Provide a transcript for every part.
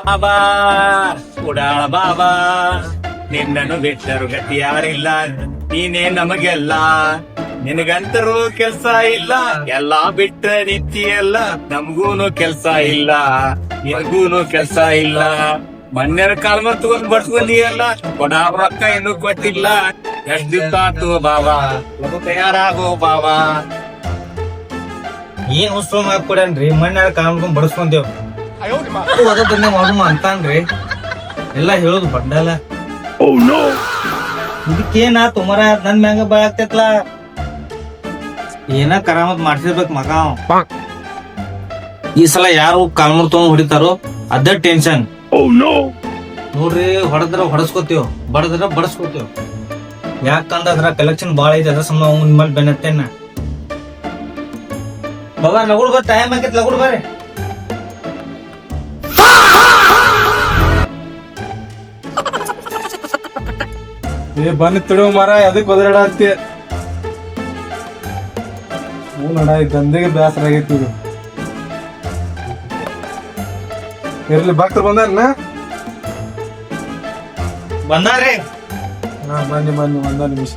ಬಾಬಾ ಉಡಾಳ ಬಾಬಾ ನಿನ್ನನ್ನು ಬಿಟ್ಟರು ಗತಿ ಯಾರಿಲ್ಲ ನೀನೇ ನಮಗೆಲ್ಲ ನಿನಗಂತರೂ ಕೆಲ್ಸ ಇಲ್ಲ ಎಲ್ಲಾ ಬಿಟ್ಟ ನಿತ್ಯಲ್ಲ ನಮ್ಗೂನು ಕೆಲ್ಸ ಇಲ್ಲ ನಿನಗೂನು ಕೆಲ್ಸ ಇಲ್ಲ ಮನ್ಯರ ಕಾಲ್ ತಗೊಂಡ್ ಬಡ್ಸ್ಕೊಂಡಿಯಲ್ಲ ಕೊಡ ರೊಕ್ಕ ಇನ್ನೂ ಕೊಟ್ಟಿಲ್ಲ ಎಷ್ಟ್ ದಿವ್ಸ ಆತು ಬಾಬಾ ತಯಾರಾಗೋ ಬಾಬಾ. ಏನ್ ಉತ್ಸವ ಮಾಡ್ಕೊಡನ್ರಿ ಮಣ್ಣಾರ ಕಾಣ್ಕೊಂಡ್ ಬಡಸ್ಕೊಂತೇವ್ ಅದನ್ನ ಮಾಡುಮ ಅಂತಾನ್ರಿ ಎಲ್ಲಾ ಹೇಳೋದು ಬಂಡಲ್ಲ. ಇದಕ್ಕೇನಾತು ಮರ ನನ್ ಮ್ಯಾಂಗ ಬಾಳಾಗ್ತೈತ್ಲ ಏನ ಕರಾಮತ್ ಮಾಡ್ಸಿರ್ಬೇಕ್ ಮಗ ಅವ. ಈ ಸಲ ಯಾರು ಕಾಲ್ಮೂರ್ ತಗೊಂಡ್ ಹೊಡಿತಾರೋ ಅದ ಟೆನ್ಷನ್. ನೋಡ್ರಿ ಹೊಡೆದ್ರ ಹೊಡಸ್ಕೋತೇವ್ ಬಡದ್ರ ಬಡಸ್ಕೋತೇವ್ ಯಾಕಂದ್ರ ಅದ್ರ ಕಲೆಕ್ಷನ್ ಬಾಳ ಐತಿ ಅದ್ರ ಸಮ ನಿಮ್ಮಲ್ಲಿ ಬೆನ್ನತ್ತೇನ ಬಾಬಾ ಲಗುಡ್ ಬರ್ ಟೈಮ್ ಆಗೈತ್ ಲಗುಡ್ ಬರ್ರಿ. ಬನ್ನಿ ತಿಳುವ ಮರ ಅದಕ್ಕೆ ಒದರಾಡತ್ತಿ ನಡ ದಂಧೆಗೆ ಬೇಸರ ಆಗೈತಿ ಇದು. ಇರ್ಲಿ ಭಕ್ತರು ಬಂದಾರನ ಬಂದಾರ್ರಿ ಹಾ ಬನ್ನಿ ಬನ್ನಿ ಒಂದ ನಿಮಿಷ.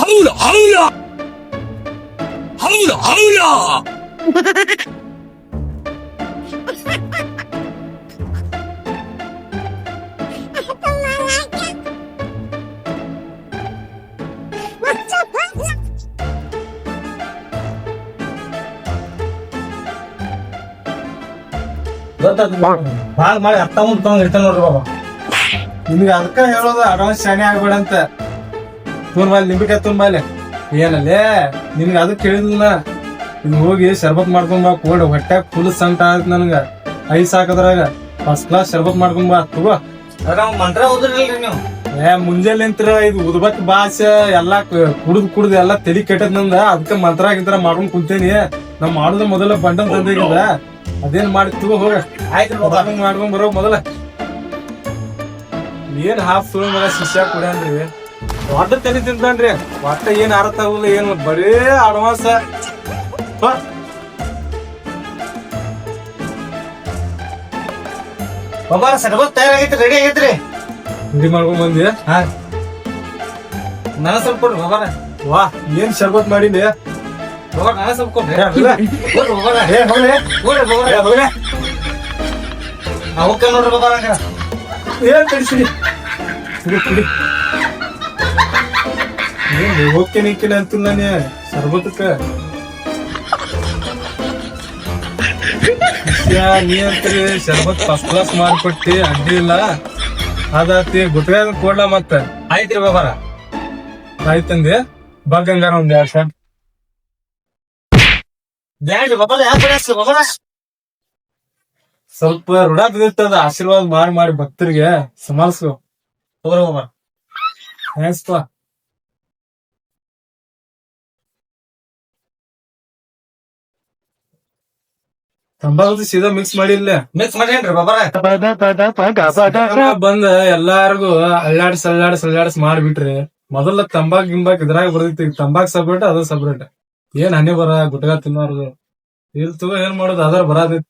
ಹೌದಾ ಹೌದಾ ಹೌದಾ ಹೌದಾ ಬಾಳ ಮಾಡಿ ಅರ್ಥ ಮುಂದ್ ತಗೊಂಡ್ ಇರ್ತಾನ ನೋಡ್ರಿ ಬಾಬಾ. ನಿಮ್ಗೆ ಅದಕ್ಕ ಹೇಳೋದು ಅಡ್ವಾನ್ಸ್ ಶಾನೆ ಆಗ್ಬೇಡ ಅಂತ. ತುನ್ ಬಾಲಿ ನಿಂಬಿಕಾಯಿ ತುನ್ ಬಾಲಿ ಏನಲ್ಲೇ ನಿನ್ಗೆ ಅದಕ್ಕೆ ಹೇಳಿದ್ಲ ನೀನ್ ಹೋಗಿ ಶರ್ಬತ್ ಮಾಡ್ಕೊಂಬ ಕೋಲ್ಡ್ ಹೊಟ್ಯಾಗ ಫುಲ್ ಸಂಟ ಆಯ್ತು ನನ್ಗ ಐಸ್ ಹಾಕದ್ರಾಗ ಫಸ್ಟ್ ಕ್ಲಾಸ್ ಶರ್ಬತ್ ಮಾಡ್ಕೊಂಬ ತಗೋ. ಅದ್ರ ಮಂತ್ರ ಓದ್ರಿಲ್ರಿ ನೀವು ಮುಂಜಾನೆ ನಿಂತ್ರ ಇದು ಉದ್ಬತ್ ಭಾಷೆ ಎಲ್ಲಾ ಕುಡ್ದು ಎಲ್ಲಾ ತಲಿ ಕೆಟ್ಟದ್ ನಂದ ಅದಕ್ಕ ಮಂತ್ರ ಗಿಂತ್ರ ಮಾಡ್ಕೊಂಡ್ ಕುಂತೇನಿ. ನಾವ್ ಮಾಡುದ ಮೊದಲ ಬಂಡನ್ ತಂದೆಗಿದ ಅದೇನ್ ಮಾಡಿ ತಗೋ ಹೋಗ ಆಯ್ತು ಮಾಡ್ಕೊಂಡ್ ಬರೋ ಮೊದಲ. ಏನ್ ಹಾಫ್ ಸುಳ್ಳು ಮಗ ಶಿಷ್ಯ ಕುಡ್ಯಾನ್ರಿ ಒಟ್ಟ ತಲೆ ತಿಂತಾನ್ರಿ ಒಟ್ಟ ಏನ್ ಅರ್ಥ ಆಗಲ್ಲ ಏನ್ ಬರೇ ಅಡ್ವಾನ್ಸ್. ಬಾಬಾ ಸರ್ಬತ್ ತಯಾರಾಗೈತಿ ರೆಡಿ ಆಗೈತ್ರಿ ರೆಡಿ ಮಾಡ್ಕೊಂಡ್ ಬಂದಿ. ಹಾ ನನಗ್ ಸ್ವಲ್ಪ ಕೊಡ್ರಿ ಬಾಬಾರ. ವಾ ಏನ್ ಶರ್ಬತ್ ಮಾಡಿನಿ ಬಾಬಾ ನನಗ್ ಸ್ವಲ್ಪ ಕೊಡ್ರಿ ಅವಕ್ಕ ನೋಡ್ರಿ ಬಾಬಾ ನಂಗ ಏನ್ ಕಳಿಸಿ ಹೋಗ್ತೇನೆ ನಿಕ್ಕಿನ ಅಂತ ನಾನೇ ಶರ್ಬತಕ್ಕ ನೀ ಅಂತೀರಿ ಶರ್ಬತ್ ಫಸ್ಟ್ ಕ್ಲಾಸ್ ಮಾಡ್ಕೊಟ್ಟಿ ಅಡ್ಡಿ ಇಲ್ಲ ಅದಾತಿ ಗುಟ್ಗ ಕೊಡ್ಲಾ ಮತ್ತ. ಆಯ್ತ್ರಿ ಬಾಬಾರ ಆಯ್ತಂದೆ ಬಗ್ಗಂಗಾರ ಒಂದ್ 2 ಶರ್ಟ್ ಬ್ಯಾಡ್ರಿ ಬಾಬಾ ಯಾಕೆ ಬಾಬಾರ ಸ್ವಲ್ಪ ಋಣ ಬಿದ್ದಿರ್ತದ ಆಶೀರ್ವಾದ ಮಾಡಿ ಮಾಡಿ ಭಕ್ತರಿಗೆ ಸಮಾಲ್ಸು ತಗೋರಿ ಬಾಬಾ. ಥ್ಯಾಂಕ್ಸ್ಪ. ತಂಬಾಕು ಸೀದಾ ಮಿಕ್ಸ್ ಮಾಡಿಲ್ಲ ಮಿಕ್ಸ್ ಮಾಡೇನ್ರಿ ಬಾಬಾರ. ಬಂದ ಎಲ್ಲಾರ್ಗು ಅಲ್ಲಾಡ್ಸ್ ಮಾಡ್ಬಿಟ್ರಿ. ಮೊದಲ ತಂಬಾಕ್ ಗಿಂಬಾಕ್ ಇದ್ರಾಗ ಬರ್ತೈತಿ ತಂಬಾಕ್ ಸಪ್ರೇಟ್ ಅದ ಸಪ್ರೇಟ್. ಏನ್ ಹನಿ ಬರ ಗುಟ್ಗ ತಿನ್ನೋರ್ದು ಇಲ್ ತಗೋ ಏನ್ ಮಾಡೋದು ಅದಾರ ಬರಾದೈತಿ.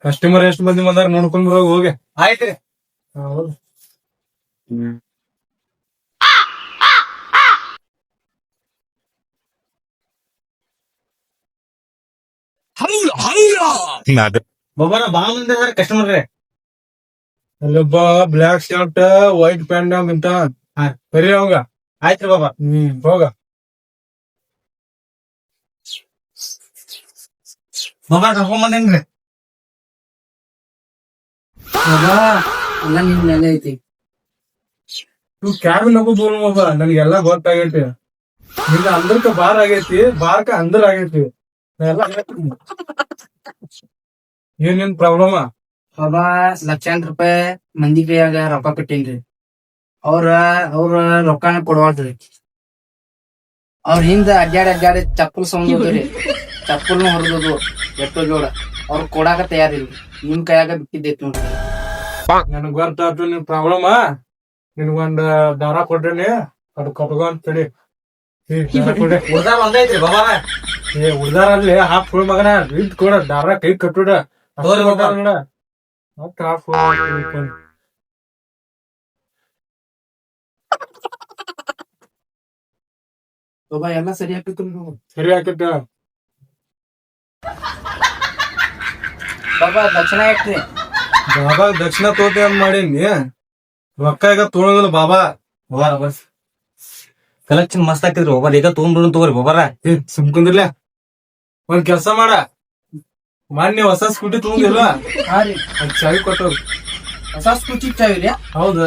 ಕಸ್ಟಮರ್ ಎಷ್ಟು ಮಂದಿ ಬಂದಾರ ನೋಡ್ಕೊಂಡ್ ಬರೋ ಹೋಗಿ. ಆಯ್ತ್ರಿ ಹೌದು ಬಾಬಾರ ಬಾ ಮಂದಿ ಅದಾರ ಕಸ್ಟಮರ್ ರೀ. ಅಲ್ಲೊಬ್ಬ ಬ್ಲಾಕ್ ಶರ್ಟ್ ವೈಟ್ ಪ್ಯಾಂಟ್ ಅಂತ ಕರಿ ಅವಂಗ. ಆಯ್ತ್ರಿ ಬಾಬಾ. ಹೋಗ ಬಾಬಾ ಕರ್ಕೊಂಡ್ ಬಂದೇನ್ರಿ ಬಾಬಾ ಎಲ್ಲ ನಿಮ್ ನೆಲೆ ಐತಿ. ಇವ್ ಕ್ಯಾಬಿನ್ ಹೋಗೋ ಬೋಲ್ ಬಾಬಾ ನನಗೆಲ್ಲ ಗೊತ್ತಾಗೈತಿ. ನಿನ್ನ ಅಂದ್ರಕ ಬಾರ್ ಆಗೈತಿ, ಬಾರ್ಕ ಅಂದ್ರ ಆಗೈತಿ. ನಾ ಎಲ್ಲ ಹೇಳ್ತೀನಿ. ಏನೇನ್ ಪ್ರಾಬ್ಲಮ್? ಬಾಬಾ ಲಕ್ಷಾಂತರ ರೂಪಾಯಿ ಮಂದಿ ಕೈಯಾಗ ರೊಕ್ಕ ಕೊಟ್ಟೇನ್ರಿ. ಅವ್ರ ರೊಕ್ಕನ ಕೊಡವಾಳ್ರಿ. ಅವ್ರ ಹಿಂದ ಅಡ್ಡಾಡಿ ಚಪ್ಪಲ್ ಸೌಂಡ್ ಹೋದ್ರಿ. ಚಪ್ಪಲ್ನು ಹೊರದದು ಎಷ್ಟೋ ಜೋಡ. ಅವ್ರ ಕೊಡಾಕ ತಯಾರಿಲ್ರಿ. ನಿಮ್ ಕೈಯಾಗ ಬಿಟ್ಟಿದ್ದೈತಿ ನೋಡ್ರಿ. ನನಗ್ ಗೊತ್ತಾಯ್ತು ನಿನ್ ಪ್ರಾಬ್ಲಮ್. ನಿನ್ಗೊಂದ್ ದಾರ ಕೊಟ್ರೇನಿ, ಅದು ಕಟ್ಕೊಂಡ್ ತಡಿ. ಕೊಡ್ರಿ. ಉಳ್ದಾರ ಒಂದೈತ್ರಿ ಬಾಬಾರ ಉಳ್ದಾರಲ್ಲಿ ಹಾಫ್ ಫುಲ್ ಮಗನ ಇದ್ ಕೊಡ ದಾರ ಕೈ ಕಟ್ಟುಡ. ತಗೋರಿ ಬಾಬಾ. ನೋಡ ಮತ್ತ ಹಾಫ್ ಫುಲ್ ಬಾಬಾ ಎಲ್ಲ ಸರಿ ಆಗ್ತಿತ್ತು ಸರಿ ಹಾಕಿಟ್ಟ. ಬಾಬಾ ದಕ್ಷಿಣ ಇಟ್ರಿ. ಬಾಬಾ ದಕ್ಷಿಣ ತೋತೆ ಅಂತ ಮಾಡೀನಿ. ರೊಕ್ಕ ಈಗ ತೊಗೊಳೋದಿಲ್ಲ ಬಾಬಾ. ಬಾಬಾರ ಬಸ್ ಕಲೆಕ್ಷನ್ ಮಸ್ತ್ ಹಾಕಿದ್ರಿ ಬಾಬಾರ. ಈಗ ತೊಗೊಂಡ್ರು ತಗೋರಿ ಬಾಬಾರ. ಸುಮ್ಕುಂದಿರ್ಲ ಒಂದ್ ಕೆಲ್ಸ ಮಾಡ. ಮಾನ್ಯ ಹೊಸ ಸ್ಕೂಟಿ ತಗೊಂಡಿಲ್ವಾ? ಹಾ ರೀ, ಅದ್ ಚಾವಿ ಕೊಟ್ಟವ್ರು. ಹೊಸ ಸ್ಕೂಟಿ ಇಟ್ಟಾವಿರಿ. ಹೌದ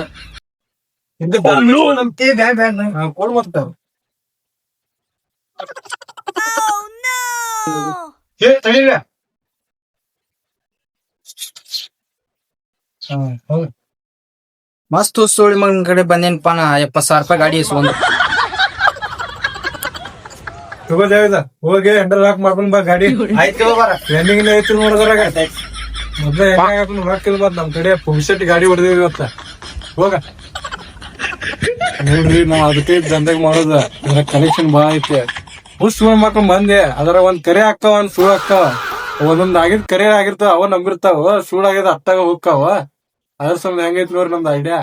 ಕೊಡ್ ಮತ್ತ ತಡಿಲ್ಲ. ಹೌದು ಮಸ್ತ್ ಸೋಳಿ ಮಗನ್ ಕಡೆ ಬಂದೇನಪ್ಪ ನಾ. 70,000 ರೂಪಾಯಿ ಗಾಡಿ ಇಸ್ಕೊಂಡ್. ತಗೋ ದೇವಿದ ಹೋಗಿ ಹ್ಯಾಂಡಲ್ ಲಾಕ್ ಮಾಡ್ಕೊಂಡ್ ಬಾ ಗಾಡಿ. ಆಯ್ತು ಬಾಬಾರ. ರನ್ನಿಂಗ್ ಐತಿ ನೋಡಿದ್ರಾಗ ಮೊದ್ಲ ಹೆಂಗಾಗ ರೊಕ್ಕ ಮತ್ ನಮ್ ಕಡೆ ಪುಗ್ಸೆಟ್ ಗಾಡಿ ಹೊಡೆದೇವಿ ಇವತ್ತ. ಹೋಗ ನೋಡ್ರಿ ನಾವ್ ಅದಕ್ಕೆ ದಂಧೆಗ್ ಮಾಡೋದ. ಇದ್ರ ಕಲೆಕ್ಷನ್ ಬಾಳ ಐತಿ. ಹುಸ್ ಸುಳ್ಳು ಮಾಡ್ಕೊಂಡ್ ಬಂದೆ. ಅದರ ಒಂದ್ ಕರೆ ಹಾಕ್ತಾವ ಒಂದ್ ಸುಳ್ಳು ಹಾಕ್ತಾವ. ಒಂದೊಂದ್ ಆಗಿದ್ ಕರೆ ಆಗಿರ್ತಾವ, ಅವ ನಂಬಿರ್ತಾವ. ಸುಳ್ಳು ಆಗಿದ್ ಅಟ್ಟಾಗ ಹೋಗ್ತಾವ. ಅದ್ರ ಸಂಬಂಧ ಹೆಂಗೈತಿ ನೋಡ್ರಿ ನಮ್ದು ಐಡಿಯಾ.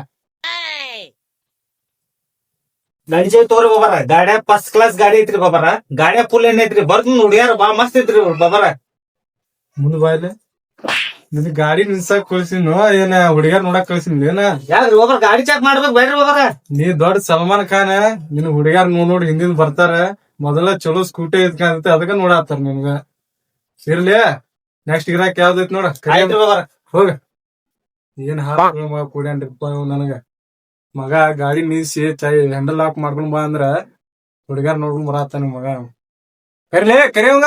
ನಡಿಜೆ ತೋರಿ ಬಾಬಾರ. ಗಾಡ್ಯಾ ಫಸ್ಟ್ ಕ್ಲಾಸ್ ಗಾಡಿ ಐತ್ರಿ ಬಾಬಾರ. ಗಾಡ್ಯಾ ಫುಲ್ ಏನ್ ಐತ್ರಿ ಬರ್ದ್ ನೋಡ್ಯಾರ ಬಾ ಮಸ್ತ್ ಐತ್ರಿ ಬಾಬಾರ. ಮುಂದ್ ಬಾಯ್ಲೆ ನಿನ್ ಗಾಡಿ ನಿಲ್ಸಕ್ ಕಳ್ಸಿನ ಏನ ಹುಡುಗ್ಯಾರ ನೋಡಕ್ ಕಳ್ಸಿನ ಏನ? ಯಾಕ್ರಿ ಬಾಬಾರ ಗಾಡಿ ಚೆಕ್ ಮಾಡ್ಬೇಕು ಬೇಡ್ರಿ ಬಾಬಾರ. ನೀ ದೊಡ್ಡ ಸಲ್ಮಾನ್ ಖಾನ್. ನಿನ್ ಹುಡುಗ್ಯಾರ ನೋಡಿ ಹಿಂದಿನ ಬರ್ತಾರ. ಮೊದಲ ಚಲೋ ಸ್ಕೂಟಿ ಐತೆ ಅದಕ್ಕ ನೋಡಾತಾರ ನಿಮ್ಗ. ಇರ್ಲಿ ನೆಕ್ಸ್ಟ್ ಗಿರಾಕ್ ಯಾವ್ದೈತಿ ನೋಡ. ಆಯ್ತ್ರಿ ಬಾಬಾರ. ಹೋಗ ಏನ್ ಹಾಕ ಕುಡ್ಯಾನ್ರಿಪ್ಪ ನನಗ. ಮಗ ಗಾಡಿ ನಿಲ್ಸಿ ಹ್ಯಾಂಡಲ್ ಲಾಕ್ ಮಾಡ್ಕೊಂಡ್ ಬಾ ಅಂದ್ರ ಹುಡುಗ್ಯಾರ ನೋಡ್ಕೊಂಡ್ ಬರಾತಾನ ಮಗ. ಕರಿಲೇ ಕರಿಯವಂಗ.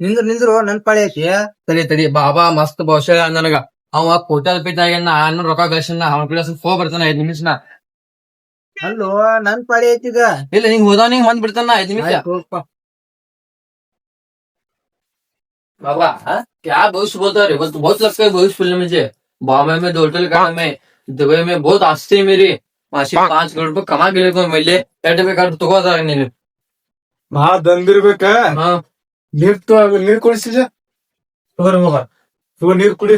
ನಿಂದ್ರು ನನ್ ಪಾಳಿ ಐತಿ. ತಡಿ ಬಾಬಾ ಮಸ್ತ್ ಬಹುಶಃ ನನಗ ಅವ ಕೋಟ್ಯಾಧಿಪತಿ ನಾನು ರೊಕ್ಕ ಗಳಿಸಿನ. ಅವನ ಕಡೆ ಫೋನ್ ಬರ್ತಾನ 5 ನಿಮಿಷನ. ಅಲ್ಲೋ ನನ್ ಪಾಳಿ ಐತಿ ಈಗ. ಇಲ್ಲ ಹಿಂಗ್ ಹೋದವ್ ಹಿಂಗ್ ಬಂದ್ ಬಿಡ್ತಾನ 5 ನಿಮಿಷ. बाबा क्या भविष्य बोलता है? बहुत लगता है भविष्य बोलने मुझे. बॉम्बे में 2 होटल का मैं, दुबई में बहुत आस्ते मेरी. मासी 5 करोड़ रुपये कमा के लेको मैले कार्ड तಗೋದ ನೀನು. ಮಹಾ ದಂದಿರ್ಬೇಕ. ನೀರ್ ಕುಡಿಸಿದ ತಗೋರಿ ಬಾಬಾರ. ತಗೋ ನೀರ್ ಕುಡಿ.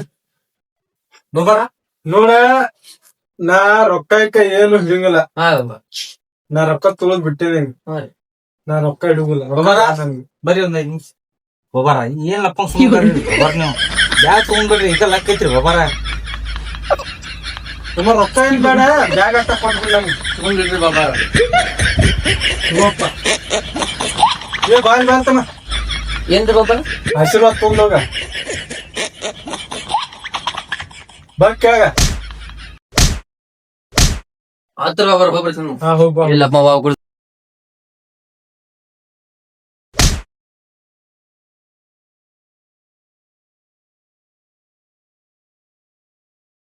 ಬಾಬಾರ ನೋಡ ನಾ ರೊಕ್ಕ ಏನು ಹಿಡಿಯಂಗಿಲ್ಲ. ಹಾ ಬಾಬಾ. ನಾ ರೊಕ್ಕ ತೊಗೊಳದ್ ಬಿಟ್ಟಿದ್ದೀನಿ. ಹಾ. ನಾ ರೊಕ್ಕ ಹಿಡಿಯಂಗಿಲ್ಲ. ಬಾಬಾರ ಬರ್ರಿ ಒಂದ್ 5 ನಿಮಿಷ. ಬಾಬಾರ ಏನ್ ಲಪ್ಪ ಸುಮ್ರಿ ಬಾಬಾರ ನೀವು. ಬ್ಯಾಗ್ ತಗೊಂಡ್ಬಿಡ್ರಿ ಈಗ ಲಕ್ಕ ಐತ್ರಿ ಬಾಬಾರ. ನಮ್ಮ ರೊಕ್ಕ ಏನ್ ಬೇಡ, ಬ್ಯಾಗ್ ಅಟ್ಟ ಕೊಟ್ಬಿಡಿ ನಮ್ಗೆ. ತಗೊಂಡ್ಬಿಡ್ರಿ ಬಾಬಾ. ತಗೋಪ್ಪ. ಏ ಬಾಯ್ ಬಾಳ್ತಮ್ಮ ಏನ್ರಿ ಬಾಬಾ? ಆಶೀರ್ವಾದ ತಗೊಂಡೋಗ ಬಕ್ಕಾಗ. ಆತರ ಬಾಬಾ ಬರ್ತಾನ. ಹಾ ಹೋಗ್ಬಾ. ಇಲ್ಲಪ್ಪ ಬಾಬಾ